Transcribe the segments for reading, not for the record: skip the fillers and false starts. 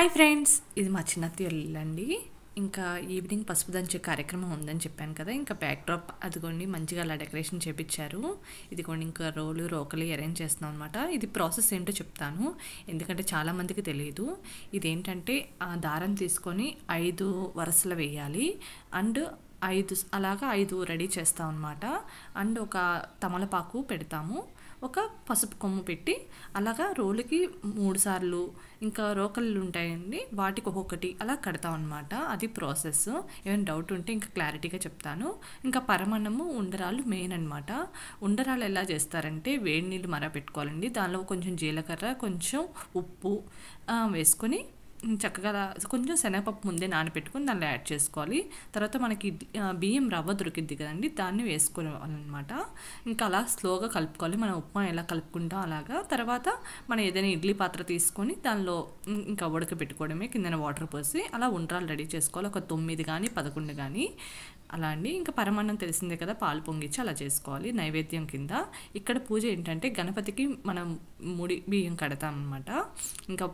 Hi friends, ఇది మా చిన్నత్తయ్య ఇల్లండి. ఇంకా ఈవినింగ్ పసుపు దంచే కార్యక్రమం ఉందని చెప్పాను కదా. ఇంకా బ్యాక్ డ్రాప్ అదిగోండి మంచిగా అలా డెకరేషన్ చేపించారు. ఇదిగోండి ఇంకా రోకలి అరేంజ్ చేస్తున్నాం అనమాట. ఇది ప్రాసెస్ ఏంటో చెప్తాను, ఎందుకంటే చాలామందికి తెలియదు. ఇదేంటంటే దారం తీసుకొని 5 వరుసలు వేయాలి. అండ్ 5 రెడీ చేస్తాం అనమాట. అండ్ ఒక తమలపాకు పెడతాము, ఒక పసుపు కొమ్ము పెట్టి అలాగా రోలుకి 3 సార్లు, ఇంకా రోకళ్ళు ఉంటాయండి వాటికి ఒక్కొక్కటి అలా కడతాం అనమాట. అది ప్రాసెస్. ఏమైనా డౌట్ ఉంటే ఇంకా క్లారిటీగా చెప్తాను. ఇంకా పరమన్నము ఉండరాలు మెయిన్ అనమాట. ఉండరాలు ఎలా చేస్తారంటే వేడి నీళ్ళు మరగపెట్టుకోవాలండి. దానిలో కొంచెం జీలకర్ర, కొంచెం ఉప్పు వేసుకొని చక్కగా కొంచెం శనగపప్పు ముందే నానబెట్టుకొని దానిలో యాడ్ చేసుకోవాలి. తర్వాత మనకి బియ్యం రవ్వ దొరికిద్ది కదండి, దాన్ని వేసుకోవాలన్నమాట. ఇంకా అలా స్లోగా కలుపుకోవాలి, మనం ఉప్మా ఎలా కలుపుకుంటాం అలాగా. తర్వాత మనం ఏదైనా ఇడ్లీ పాత్ర తీసుకొని దానిలో ఇంకా ఉడకబెట్టుకోవడమే, కిందన వాటర్ పోసి అలా ఉండ్రాలు రెడీ చేసుకోవాలి. ఒక 9 కానీ 11 కానీ అలా అండి. ఇంకా పరమాన్నం తెలిసిందే కదా, పాలు పొంగిచ్చి అలా చేసుకోవాలి నైవేద్యం కింద. ఇక్కడ పూజ ఏంటంటే గణపతికి మనం ముడి బియ్యం కడతాం అనమాట. ఇంకా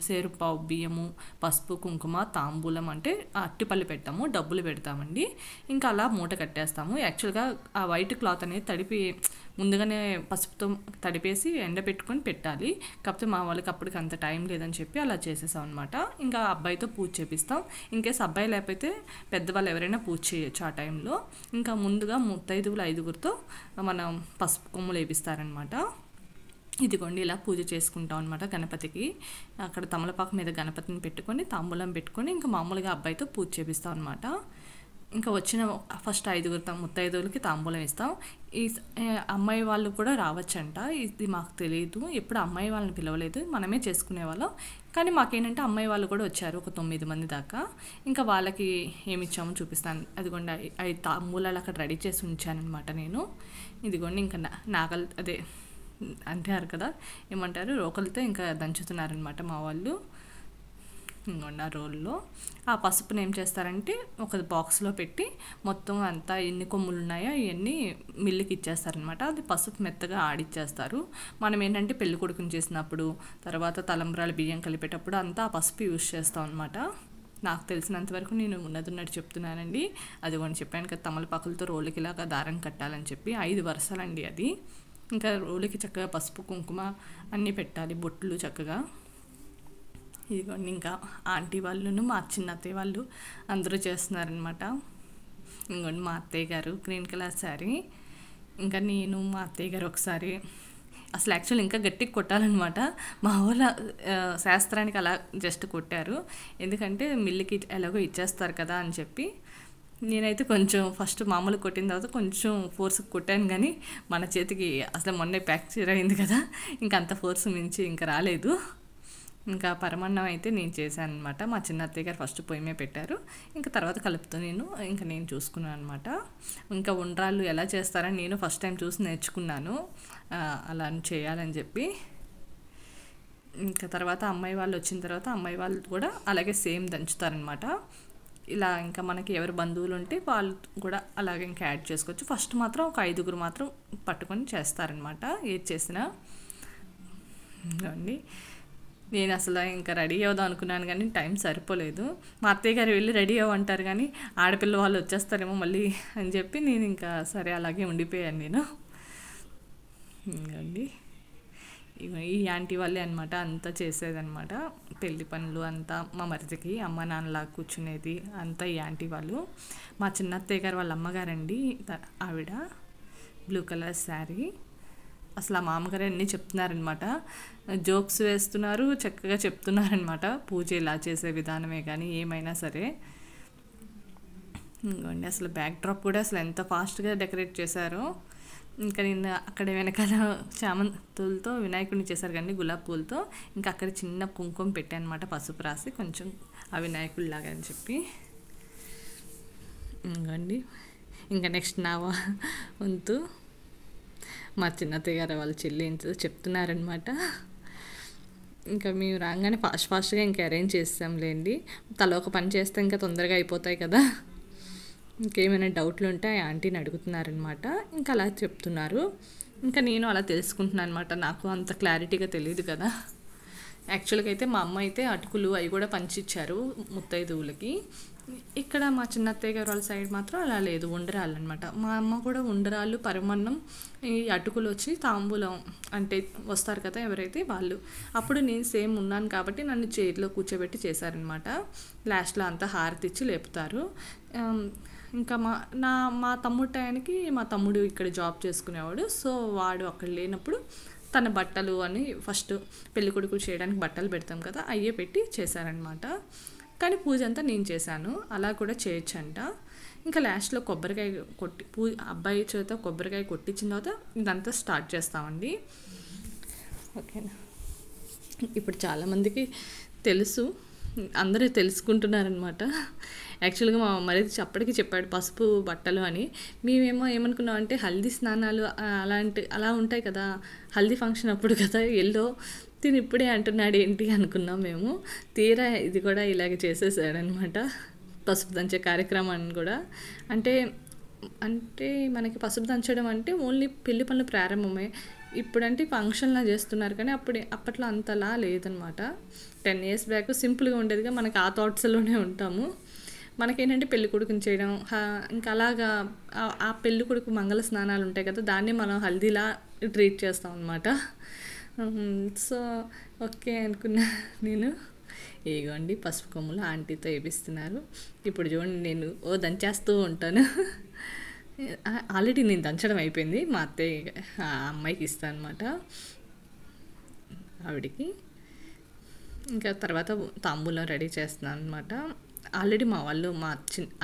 సేరు పావు బియ్యము, పసుపు, కుంకుమ, తాంబూలం అంటే అట్టిపల్లి పెట్టాము, డబ్బులు పెడతామండి. ఇంకా అలా మూట కట్టేస్తాము. యాక్చువల్గా ఆ వైట్ క్లాత్ అనేది ముందుగానే పసుపుతో తడిపేసి ఎండబెట్టుకొని పెట్టాలి. కాకపోతే మా వాళ్ళకి అప్పటికి అంత టైం లేదని చెప్పి అలా చేసేసాం అనమాట. ఇంకా అబ్బాయితో పూజ చేపిస్తాం. ఇంకేస్ అబ్బాయి లేకపోతే పెద్దవాళ్ళు ఎవరైనా పూజ చేయొచ్చు ఆ టైంలో. ఇంకా ముందుగా ముత్తైదువులు 5గురితో మనం పసుపు కొమ్ములు వేపిస్తారనమాట. ఇదిగోండి ఇలా పూజ చేసుకుంటాం అనమాట గణపతికి. అక్కడ తమలపాకు మీద గణపతిని పెట్టుకొని తాంబూలం పెట్టుకొని ఇంకా మామూలుగా అబ్బాయితో పూజ చేపిస్తాం అనమాట. ఇంకా వచ్చిన ఫస్ట్ 5 ముత్తైదువులకి తాంబూలం ఇస్తాం. ఈ అమ్మాయి వాళ్ళు కూడా రావచ్చంట, ఇది మాకు తెలియదు. ఎప్పుడు అమ్మాయి వాళ్ళని పిలవలేదు, మనమే చేసుకునే వాళ్ళం. కానీ మాకేంటంటే అమ్మాయి వాళ్ళు కూడా వచ్చారు, ఒక 9 మంది దాకా. ఇంకా వాళ్ళకి ఏమి ఇచ్చామో చూపిస్తాను. అదిగోండి 5 తాంబూలాలు అక్కడ రెడీ చేసి ఉంచానమాట నేను. ఇదిగోండి ఇంకా అదే అంటారు కదా, ఏమంటారు, రోకలతో ఇంకా దంచుతున్నారనమాట మా వాళ్ళు. ఇంకొండ రోల్లో ఆ పసుపుని ఏం చేస్తారంటే ఒక బాక్స్లో పెట్టి మొత్తం అంతా ఎన్ని కొమ్ములు ఉన్నాయో ఇవన్నీ మిల్లుకి ఇచ్చేస్తారనమాట. అది పసుపు మెత్తగా ఆడిచ్చేస్తారు. మనం ఏంటంటే పెళ్లి కొడుకుని చేసినప్పుడు, తర్వాత తలంబ్రాలు బియ్యం కలిపేటప్పుడు అంతా ఆ పసుపు యూజ్ చేస్తాం అనమాట. నాకు తెలిసినంత వరకు నేను ఉన్నట్టు చెప్తున్నానండి. అది కొన్ని చెప్పాను కదా, తమలపాకులతో రోళ్ళకి ఇలాగా దారం కట్టాలని చెప్పి 5 వరుసలండి అది. ఇంకా రోలికి చక్కగా పసుపు కుంకుమ అన్నీ పెట్టాలి, బొట్లు చక్కగా. ఇదిగోండి ఇంకా ఆంటీ వాళ్ళను మా చిన్నత్తయ్య వాళ్ళు అందరూ చేస్తున్నారనమాట. ఇంకోండి మా అత్తయ్య గారు గ్రీన్ కలర్ శారీ, ఇంకా నేను మా అత్తయ్య గారు ఒకసారి అసలు యాక్చువల్ ఇంకా గట్టిగా కొట్టాలన్నమాట. మా వాళ్ళ శాస్త్రానికి అలా జస్ట్ కొట్టారు, ఎందుకంటే మిల్లుకి ఎలాగో ఇచ్చేస్తారు కదా అని చెప్పి. నేనైతే కొంచెం ఫస్ట్ మామూలు కొట్టిన తర్వాత కొంచెం ఫోర్స్కి కొట్టాను, కానీ మన చేతికి అసలు మొన్నే ఫ్రాక్చర్ అయింది కదా, ఇంకా అంత ఫోర్స్ మించి ఇంకా రాలేదు. ఇంకా పరమాన్నం అయితే నేను చేశాను అనమాట. మా చిన్న అత్తయ్య గారు ఫస్ట్ పొయ్యి మీద పెట్టారు, ఇంకా తర్వాత కలుపుతూ నేను చూసుకున్నాను అనమాట. ఇంకా ఉండ్రాళ్ళు ఎలా చేస్తారని నేను ఫస్ట్ టైం చూసి నేర్చుకున్నాను అలా చేయాలని చెప్పి. ఇంకా తర్వాత అమ్మాయి వాళ్ళు వచ్చిన తర్వాత అమ్మాయి వాళ్ళు కూడా అలాగే సేమ్ దంచుతారనమాట. ఇలా ఇంకా మనకి ఎవరు బంధువులు ఉంటే వాళ్ళు కూడా అలాగే ఇంకా యాడ్ చేసుకోవచ్చు. ఫస్ట్ మాత్రం ఒక 5గురు మాత్రం పట్టుకొని చేస్తారనమాట ఏది చేసినా. అండి నేను అసలు ఇంకా రెడీ అవుదాం అనుకున్నాను, కానీ టైం సరిపోలేదు. మా అత్తయ్య గారు వెళ్ళి రెడీ అవ్వంటారు, కానీ ఆడపిల్ల వాళ్ళు వచ్చేస్తారేమో మళ్ళీ అని చెప్పి నేను ఇంకా సరే అలాగే ఉండిపోయాను నేను. అండి ఈ ఆంటీ వాళ్ళే అనమాట అంతా చేసేదనమాట, పెళ్లి పనులు అంతా. మా మరిదికి అమ్మ నాన్నలా కూర్చునేది అంతా ఈ ఆంటీ వాళ్ళు. మా చిన్నత్తయ్య గారు వాళ్ళ అమ్మగారండి ఆవిడ, బ్లూ కలర్ శారీ. అసలు ఆ మామగారు అన్నీ చెప్తున్నారనమాట, జోక్స్ వేస్తున్నారు, చక్కగా చెప్తున్నారనమాట పూజ ఇలా చేసే విధానమే కానీ ఏమైనా సరే. ఇంకోండి అసలు బ్యాక్ డ్రాప్ కూడా అసలు ఎంత ఫాస్ట్గా డెకరేట్ చేశారో. ఇంకా నేను అక్కడ వెనకాల చామంతులతో వినాయకుడిని చేశారు కానీ గులాబీ పూలతో, ఇంకా అక్కడ చిన్న కుంకుమ పెట్టాను అనమాట, పసుపు రాసి కొంచెం ఆ వినాయకుడిలాగా అని చెప్పి. ఇంకండి ఇంకా నెక్స్ట్ నా వంతు మా చిన్నత్తయ్య గారు వాళ్ళ చెల్లి చెప్తున్నారనమాట. ఇంకా మేము రాగానే ఫాస్ట్గా ఇంకా అరేంజ్ చేస్తాంలేండి, తల ఒక పని చేస్తే ఇంకా తొందరగా అయిపోతాయి కదా. ఇంకేమైనా డౌట్లు ఉంటే ఆ ఆంటీని అడుగుతున్నారనమాట. ఇంకా అలా చెప్తున్నారు, ఇంకా నేను అలా తెలుసుకుంటున్నాను అనమాట. నాకు అంత క్లారిటీగా తెలియదు కదా. యాక్చువల్గా అయితే మా అమ్మ అయితే అటుకులు అవి కూడా పంచిచ్చారు ముత్తైదువులకి. ఇక్కడ మా చిన్నత్తయ్య గారు వాళ్ళ సైడ్ మాత్రం అలా లేదు, ఉండ్రాళ్ళు అనమాట. మా అమ్మ కూడా ఉండ్రాళ్ళు, పరమన్నం, ఈ అటుకులు వచ్చి తాంబూలం అంటే వస్తారు కదా ఎవరైతే వాళ్ళు. అప్పుడు నేను సేమ్ ఉన్నాను కాబట్టి నన్ను చైర్లో కూర్చోబెట్టి చేశారనమాట. లాస్ట్లో అంతా హారతి ఇచ్చి లేపుతారు. ఇంకా మా తమ్ముడు టయానికి మా తమ్ముడు ఇక్కడ జాబ్ చేసుకునేవాడు. సో వాడు అక్కడ లేనప్పుడు తన బట్టలు అని ఫస్ట్ పెళ్ళికొడుకు చేయడానికి బట్టలు పెడతాం కదా, అయ్యే పెట్టి చేశారనమాట. కానీ పూజ అంతా నేను చేశాను. అలా కూడా చేయొచ్చంట. ఇంకా లాస్ట్లో కొబ్బరికాయ కొట్టి అబ్బాయి చేత కొబ్బరికాయ కొట్టించిన తర్వాత ఇదంతా స్టార్ట్ చేస్తామండి. ఓకేనా. ఇప్పుడు చాలామందికి తెలుసు, అందరూ తెలుసుకుంటున్నారనమాట. యాక్చువల్గా మా మరిది అప్పటికి చెప్పాడు పసుపు బట్టలు అని. మేమేమో ఏమనుకున్నాం అంటే హల్దీ స్నానాలు అలా ఉంటాయి కదా, హల్దీ ఫంక్షన్ అప్పుడు కదా ఎల్లో తిని ఇప్పుడే అంటున్నాడు ఏంటి అనుకున్నాం మేము. తీరా ఇది కూడా ఇలాగే చేసేసాడనమాట, పసుపు దంచే కార్యక్రమాన్ని కూడా. అంటే మనకి పసుపు దంచడం అంటే ఓన్లీ పెళ్లి పనులు ప్రారంభమే. ఇప్పుడంటే ఫంక్షన్లా చేస్తున్నారు కానీ అప్పట్లో అంతలా లేదనమాట. 10 years బ్యాక్ సింపుల్గా ఉండేదిగా, మనకి ఆ థాట్స్లోనే ఉంటాము. మనకేంటంటే పెళ్లి కొడుకుని చేయడం, ఇంకా అలాగా ఆ పెళ్లి కొడుకు మంగళ స్నానాలు ఉంటాయి కదా, దాన్నే మనం హల్దీలా ట్రీట్ చేస్తాం అనమాట. సో ఓకే అనుకున్నా నేను. ఇగోండి పసుపు కొమ్ములు ఆంటీతో వేపిస్తున్నారు. ఇప్పుడు చూడండి నేను దంచేస్తూ ఉంటాను. ఆల్రెడీ నేను దంచడం అయిపోయింది, మా అత్తయ్య ఆ అమ్మాయికి ఇస్తాను అనమాట, ఆవిడికి. ఇంకా తర్వాత తాంబూలం రెడీ చేస్తున్నాను అనమాట. ఆల్రెడీ మా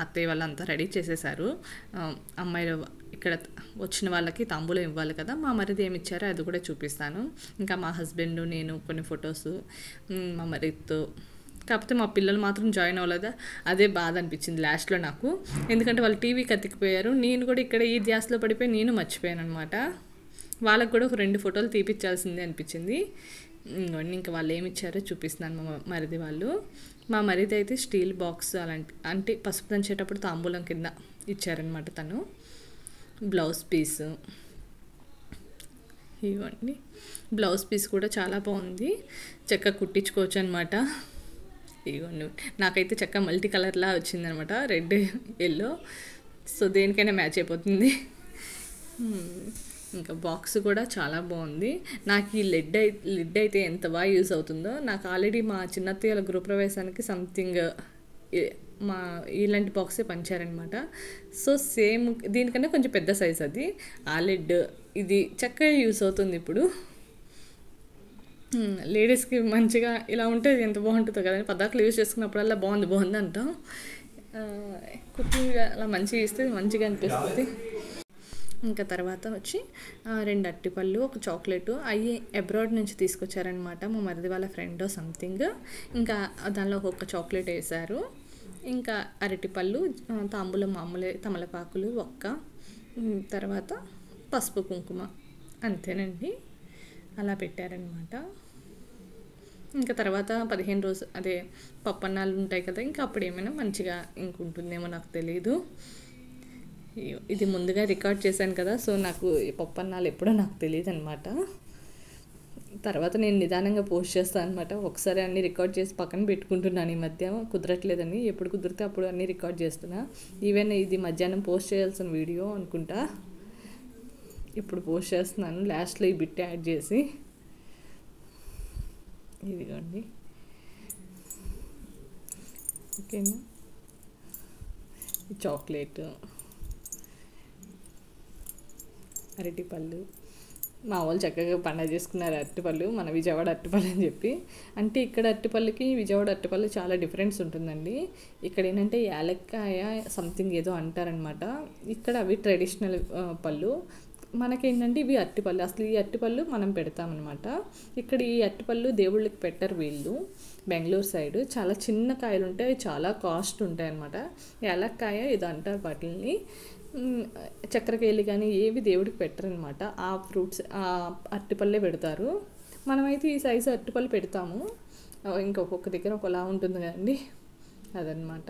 అత్తయ్య వాళ్ళు అంతా రెడీ చేసేసారు. అమ్మాయిలు ఇక్కడ వచ్చిన వాళ్ళకి తాంబూలం ఇవ్వాలి కదా, మా మరిది ఏమి ఇచ్చారో అది కూడా చూపిస్తాను. ఇంకా మా హస్బెండ్, నేను కొన్ని ఫొటోస్ మా మరిదితో. కాకపోతే మా పిల్లలు మాత్రం జాయిన్ అవ్వలేదా, అదే బాధ అనిపించింది లాస్ట్లో నాకు. ఎందుకంటే వాళ్ళు టీవీకి అతికిపోయారు, నేను కూడా ఇక్కడ ఈ ధ్యాసలో పడిపోయి నేను మర్చిపోయాను అనమాట. వాళ్ళకు కూడా ఒక 2 ఫోటోలు తీపిచ్చాల్సిందే అనిపించింది. ఇంకా వాళ్ళు ఏమి ఇచ్చారో చూపిస్తున్నాను. మా మరిది వాళ్ళు, మా మరిది అయితే స్టీల్ బాక్స్ అంటే పసుపు దంచేటప్పుడు తాంబూలం కింద ఇచ్చారనమాట తను. బ్లౌజ్ పీస్ ఇవ్వండి. బ్లౌజ్ పీస్ కూడా చాలా బాగుంది, చక్కగా కుట్టించుకోవచ్చు అనమాట. ఇవ్వండి, నాకైతే చక్కగా మల్టీ కలర్లా వచ్చిందనమాట, రెడ్ ఎల్లో. సో దేనికైనా మ్యాచ్ అయిపోతుంది. ఇంకా బాక్స్ కూడా చాలా బాగుంది. నాకు ఈ లిడ్ అయితే ఎంత బాగా యూజ్ అవుతుందో. నాకు ఆల్రెడీ మా చిన్నత్తయ్యల గృహప్రవేశానికి సంథింగ్ ఇలాంటి బాక్సే పంచారనమాట. సో సేమ్ దీనికన్నా కొంచెం పెద్ద సైజ్ అది. ఆ లిడ్ ఇది చక్కగా యూజ్ అవుతుంది ఇప్పుడు. లేడీస్కి మంచిగా ఇలా ఉంటే ఎంత బాగుంటుందో కదా, పదార్థాలు యూజ్ చేసుకున్నప్పుడల్లా బాగుంది అంటాం. కుకింగ్ అలా మంచిగా ఇస్తే మంచిగా అనిపిస్తుంది. ఇంకా తర్వాత వచ్చి 2 అరటిపళ్ళు, ఒక చాక్లెట్ అవి అబ్రాడ్ నుంచి తీసుకొచ్చారనమాట, మా మరిది వాళ్ళ ఫ్రెండ్ సంథింగ్. ఇంకా దానిలో ఒక చాక్లెట్ వేశారు. ఇంకా అరటిపళ్ళు, తాంబూలం మామూలే, తమలపాకులు, ఒక్క, తర్వాత పసుపు కుంకుమ, అంతేనండి. అలా పెట్టారనమాట. ఇంకా తర్వాత 15 రోజు అదే పప్పన్నాలు ఉంటాయి కదా, ఇంకా అప్పుడు ఏమైనా మంచిగా ఇంకుంటుందేమో నాకు తెలీదు. ఇది ముందుగా రికార్డ్ చేశాను కదా, సో నాకు పప్పన్నాలు ఎప్పుడో నాకు తెలియదు అనమాట. తర్వాత నేను నిదానంగా పోస్ట్ చేస్తాను అనమాట. ఒకసారి అన్నీ రికార్డ్ చేసి పక్కన పెట్టుకుంటున్నాను. ఈ మధ్య కుదరట్లేదని, ఎప్పుడు కుదిరితే అప్పుడు అన్నీ రికార్డ్ చేస్తున్నా. ఈవెన్ ఇది మధ్యాహ్నం పోస్ట్ చేయాల్సిన వీడియో అనుకుంటా, ఇప్పుడు పోస్ట్ చేస్తున్నాను. లాస్ట్లో ఈ బిట్ యాడ్ చేసి. ఇదిగోండి, ఓకేనా. చాక్లెట్, అరటిపళ్ళు, మా వాళ్ళు చక్కగా పండగ చేసుకున్నారు. అరటిపళ్ళు మన విజయవాడ అరటిపళ్ళు అని చెప్పి. అంటే ఇక్కడ అరటిపళ్ళకి విజయవాడ అరటిపళ్ళు చాలా డిఫరెన్స్ ఉంటుందండి. ఇక్కడ ఏంటంటే యాలక్కాయ సంథింగ్ ఏదో అంటారనమాట. ఇక్కడ అవి ట్రెడిషనల్ పళ్ళు, మనకేంటంటే ఇవి అరటిపళ్ళు. అసలు ఈ అరటిపళ్ళు మనం పెడతామన్నమాట. ఇక్కడ ఈ అరటిపళ్ళు దేవుళ్ళకి పెట్టరు వీళ్ళు. బెంగళూరు సైడ్ చాలా చిన్న కాయలు ఉంటాయి, చాలా కాస్ట్ ఉంటాయి అన్నమాట. యాలక్కాయ ఏదో అంటారు వాటిని. చక్కెరకేళి కానీ ఏవి దేవుడికి పెట్టరనమాట. ఆ ఫ్రూట్స్ ఆ అరటిపళ్ళే పెడతారు. మనమైతే ఈ సైజు అరటిపళ్ళు పెడతాము. ఇంకొక దగ్గర ఒకలా ఉంటుంది కదండి, అదనమాట.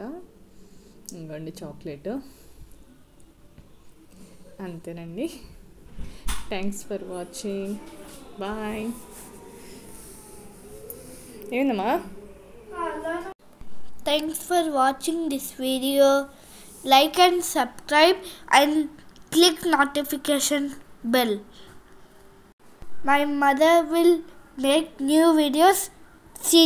ఇంకోండి చాక్లెట్, అంతేనండి. Thanks for watching, bye. ఏందమ్మా? Thanks for watching this video. Like and subscribe and click notification bell. My mother will make new videos. See